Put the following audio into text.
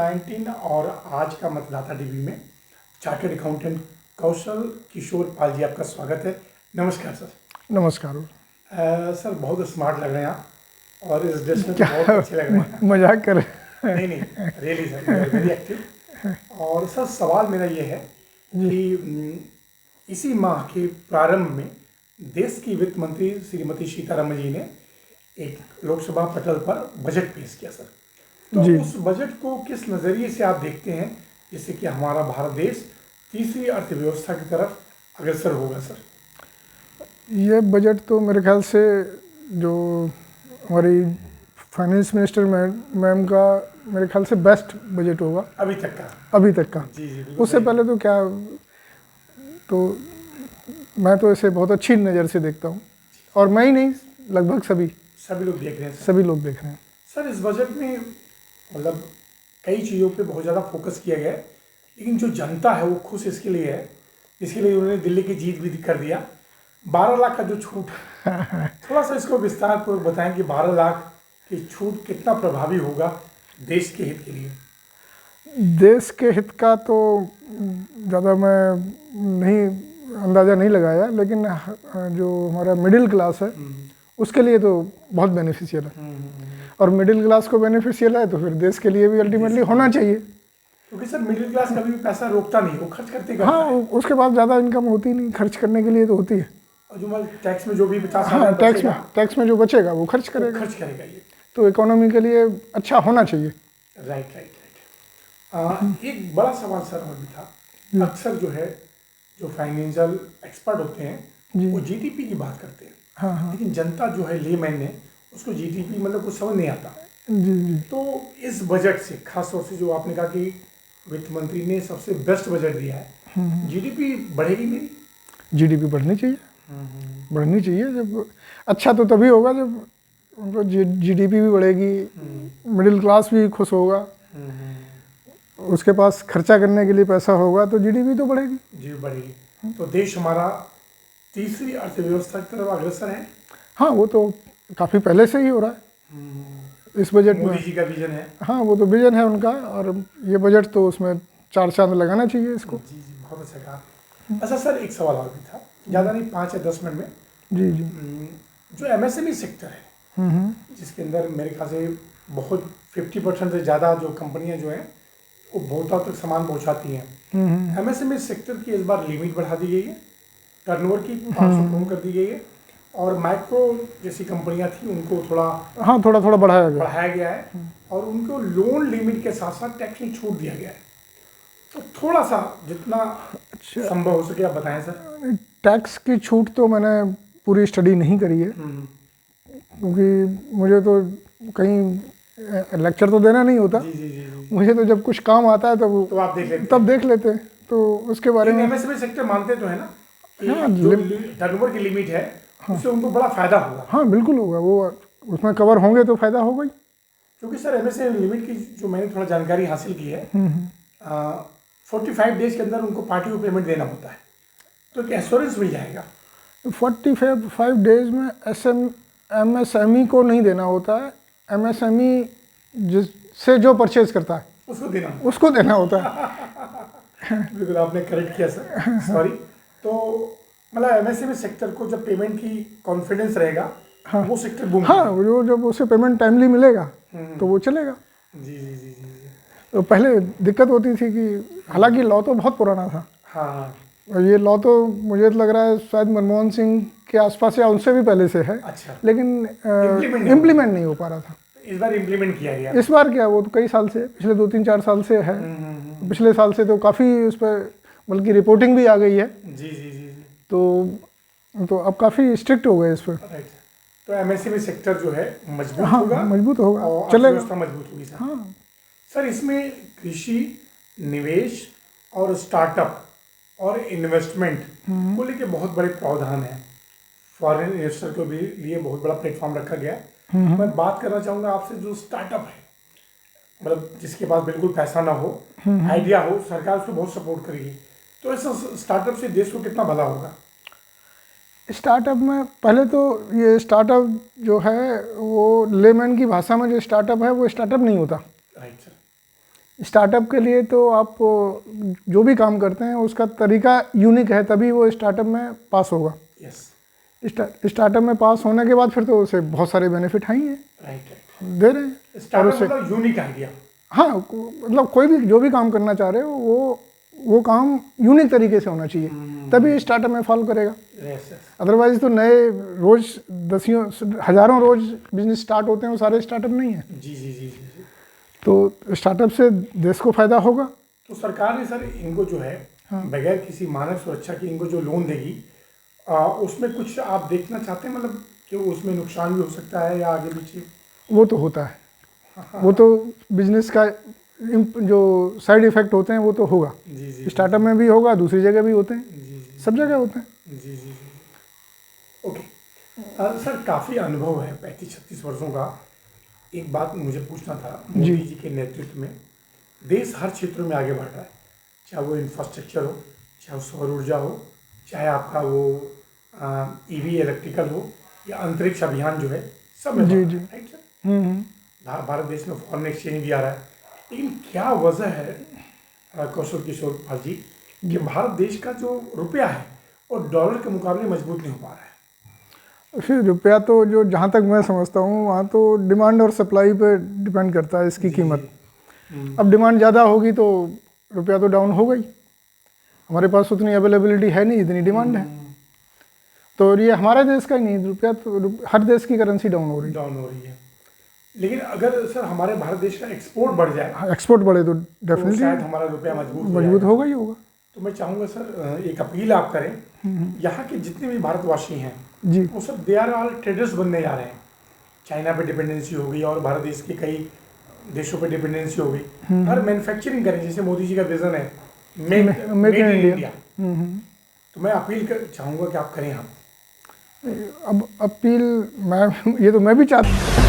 कोविड-19 और आज का मतदाता टीवी में चार्टर्ड अकाउंटेंट कौशल किशोर पाल जी आपका स्वागत है। नमस्कार सर। नमस्कार। सर बहुत स्मार्ट लग रहे हैं आप और इस ड्रेस में तो बहुत अच्छे लग रहे हैं। मजाक कर रहे नहीं नहीं, रियली सर, वेरी एक्टिव। और सर सवाल मेरा ये है कि इसी माह के प्रारंभ में देश की वित्त मंत्री श्रीमती सीतारमण जी ने एक लोकसभा पटल पर बजट पेश किया सर। तो उस बजट को किस नज़रिए से आप देखते हैं जिससे कि हमारा भारत देश तीसरी अर्थव्यवस्था की तरफ अग्रसर होगा सर? ये बजट तो मेरे ख्याल से जो हमारी फाइनेंस मिनिस्टर मैम का मेरे ख्याल से बेस्ट बजट होगा अभी तक का। जी जी। उससे पहले तो क्या, तो मैं तो इसे बहुत अच्छी नज़र से देखता हूँ और मैं ही नहीं, लगभग सभी लोग देख रहे हैं। सर इस बजट में मतलब कई चीज़ों पे बहुत ज़्यादा फोकस किया गया है, लेकिन जो जनता है वो खुश इसके लिए है, इसके लिए उन्होंने दिल्ली की जीत भी कर दिया। 12 लाख का जो छूट थोड़ा सा इसको विस्तार पूर्वक बताएं कि 12 लाख की छूट कितना प्रभावी होगा देश के हित के लिए? देश के हित का तो ज़्यादा मैं नहीं अंदाज़ा नहीं लगाया, लेकिन जो हमारा मिडिल क्लास है उसके लिए तो बहुत बेनिफिशियल है। और मिडिल क्लास को बेनिफिशियल है तो फिर देश के लिए भी अल्टीमेटली होना चाहिए, क्योंकि सर मिडिल क्लास कभी भी पैसा रोकता नहीं, वो खर्च करते करता हाँ है। उसके बाद ज़्यादा इनकम होती नहीं, खर्च करने के लिए तो होती है। और जो टैक्स में जो भी 50 हाँ, टैक्स में जो बचेगा वो खर्च करेगा ये तो इकोनॉमी के लिए अच्छा होना चाहिए। राइट। एक बड़ा सवाल सर और भी था, अक्सर जो फाइनेंशियल एक्सपर्ट होते हैं वो जीडीपी की बात करते हैं। हाँ। लेकिन जनता जो है लेमैन ने उसको जीडीपी मतलब कुछ समझ नहीं आता। जी। तो इस बजट से खास तौर से जो आपने कहा कि वित्त मंत्री ने सबसे बेस्ट बजट दिया है, जीडीपी बढ़ेगी मेरी? जीडीपी बढ़नी चाहिए। जब अच्छा तो तभी होगा जब उनको जीडीपी भी बढ़ेगी, मिडिल क्लास भी खुश होगा, उसके पास खर्चा करने के लिए पैसा होगा तो जीडीपी तो बढ़ेगी। तो देश हमारा तीसरी अर्थव्यवस्था की तरफ अग्रसर है। हाँ, वो तो काफ़ी पहले से ही हो रहा है इस बजट में। मोदी जी का विजन है। हाँ, वो तो विजन है उनका, और ये बजट तो उसमें 4 चांद लगाना चाहिए इसको। जी, बहुत अच्छा कहा। अच्छा सर, एक सवाल और भी था, ज़्यादा नहीं, 5 या 10 मिनट में। जी। जो एमएसएमई सेक्टर है जिसके अंदर मेरे ख्याल से बहुत 50% से ज़्यादा जो कंपनियां जो हैं वो उपभोक्ताओं तक सामान पहुंचाती हैं, एमएसएमई सेक्टर की इस बार लिमिट बढ़ा दी गई है, टर्नओवर की 500 करोड़ कर दी गई है, और माइक्रो जैसी कंपनियां थी उनको थोड़ा बढ़ाया गया है और उनको लोन लिमिट के साथ साथ टैक्स में छूट दिया गया है। तो थोड़ा सा जितना संभव हो सके आप बताएं सर। टैक्स की छूट तो मैंने पूरी स्टडी नहीं करी है, क्योंकि मुझे तो कहीं लेक्चर तो देना नहीं होता। जी। मुझे तो जब कुछ काम आता है तो आप देख लेते हैं तो उसके बारे में। एमएसएमई सेक्टर मानते तो है ना कि जो टर्नओवर की लिमिट है उससे उनको बड़ा फायदा होगा। हाँ बिल्कुल होगा, वो उसमें कवर होंगे तो फायदा होगा ही। क्योंकि सर एमएसएमई लिमिट की जो मैंने थोड़ा जानकारी हासिल की है, 45 डेज के अंदर उनको पार्टी को पेमेंट देना होता है, तो एक एश्योरेंस मिल जाएगा। 45 डेज में एमएसएमई को नहीं देना होता है, एमएसएमई जिससे जो परचेज करता है उसको देना होता है। बिल्कुल आपने करेक्ट किया सर, सॉरी। तो मतलब एमएसएमई सेक्टर को जब पेमेंट की कॉन्फिडेंस रहेगा, हाँ, वो सेक्टर बूम। हाँ, जो जब उसे पेमेंट टाइमली मिलेगा तो वो चलेगा। जी। तो पहले दिक्कत होती थी कि हालांकि लॉ तो बहुत पुराना था। हाँ। और ये लॉ तो मुझे लग रहा है शायद मनमोहन सिंह के आसपास या उनसे भी पहले से है। अच्छा। लेकिन इम्प्लीमेंट नहीं हो पा रहा था। इस बार इम्प्लीमेंट किया गया। इस बार क्या, वो तो कई साल से, पिछले 2-3-4 साल से है। पिछले साल से तो काफ़ी उस पर बल्कि रिपोर्टिंग भी आ गई है। जी। तो अब काफ़ी स्ट्रिक्ट हो गए इस पर। तो एमएसएमई सेक्टर जो है मजबूत होगा और चलेगा, मजबूत होगी सर। हाँ सर, इसमें कृषि, निवेश और स्टार्टअप और इन्वेस्टमेंट को लेके बहुत बड़े प्रावधान हैं। फॉरेन इन्वेस्टर को भी लिए बहुत बड़ा प्लेटफॉर्म रखा गया है। मैं बात करना चाहूँगा आपसे, जो स्टार्टअप है, मतलब जिसके पास बिल्कुल पैसा ना हो, आइडिया हो, सरकार उसको बहुत सपोर्ट करेगी, तो ऐसा स्टार्टअप से देश को कितना भला होगा? स्टार्टअप में पहले तो ये स्टार्टअप जो है वो लेमैन की भाषा में जो स्टार्टअप है वो स्टार्टअप नहीं होता। Right sir. स्टार्टअप के लिए तो आप जो भी काम करते हैं उसका तरीका यूनिक है, तभी वो स्टार्टअप में पास होगा। यस, स्टार्टअप में पास होने के बाद फिर तो उसे बहुत सारे बेनिफिट हैं ही हैं, राइट। दे रहे हैं। स्टार्टअप मतलब यूनिक आइडिया। हाँ, मतलब कोई भी जो भी काम करना चाह रहे हो वो काम यूनिक तरीके से होना चाहिए, तभी स्टार्टअप में फॉलो करेगा। अदरवाइज तो नए रोज दसियों हजारों रोज बिजनेस स्टार्ट होते हैं, वो सारे स्टार्टअप नहीं है। जी जी जी जी जी। तो स्टार्टअप से देश को फायदा होगा। तो सरकार ने सर इनको जो है बगैर किसी मानव सुरक्षा के इनको जो लोन देगी, उसमें कुछ आप देखना चाहते हैं, मतलब कि उसमें नुकसान भी हो सकता है या आगे पीछे? वो तो होता है, वो तो बिजनेस का जो साइड इफेक्ट होते हैं वो तो होगा। जी जी। स्टार्टअप में भी होगा, दूसरी जगह भी होते हैं, जी जी सब जगह होते हैं। जी जी जी। ओके सर, काफ़ी अनुभव है 35-36 वर्षों का। एक बात मुझे पूछना था, मोदी जी के नेतृत्व में देश हर क्षेत्र में आगे बढ़ रहा है, चाहे वो इंफ्रास्ट्रक्चर हो, चाहे वो सौर ऊर्जा हो, चाहे आपका वो ईवी इलेक्ट्रिकल हो, या अंतरिक्ष अभियान जो है, सब में जी जी। Right sir. भारत देश में फॉरेन एक्सचेंज भी आ रहा है, लेकिन क्या वजह है कौशल किशोर पाल जी कि भारत देश का जो रुपया है और डॉलर के मुकाबले मजबूत नहीं हो पा रहा है? फिर रुपया तो जो जहाँ तक मैं समझता हूँ वहाँ तो डिमांड और सप्लाई पे डिपेंड करता है इसकी कीमत। अब डिमांड ज़्यादा होगी तो रुपया तो डाउन होगा ही, हमारे पास उतनी अवेलेबिलिटी है नहीं जितनी डिमांड है। तो ये हमारे देश का ही नहीं, रुपया तो हर देश की करेंसी डाउन हो रही है। लेकिन अगर सर हमारे भारत देश का एक्सपोर्ट बढ़ जाए, एक्सपोर्ट बढ़े तो तो डेफिनेटली शायद हमारा रुपया मजबूत होगा ही होगा। तो मैं चाहूँगा सर एक अपील आप करें, यहाँ के जितने भी भारतवासी हैं जी, वो सब दे आर ऑल ट्रेडर्स बनने जा रहे हैं। चाइना पे डिपेंडेंसी हो गई और भारत देश के कई देशों पे डिपेंडेंसी हो गई। हर मैन्युफैक्चरिंग करें, जैसे मोदी जी का विजन है मेक इन इंडिया। तो मैं अपील चाहूँगा कि आप करें। आप अब अपील मैं ये तो मैं भी चाहता हूँ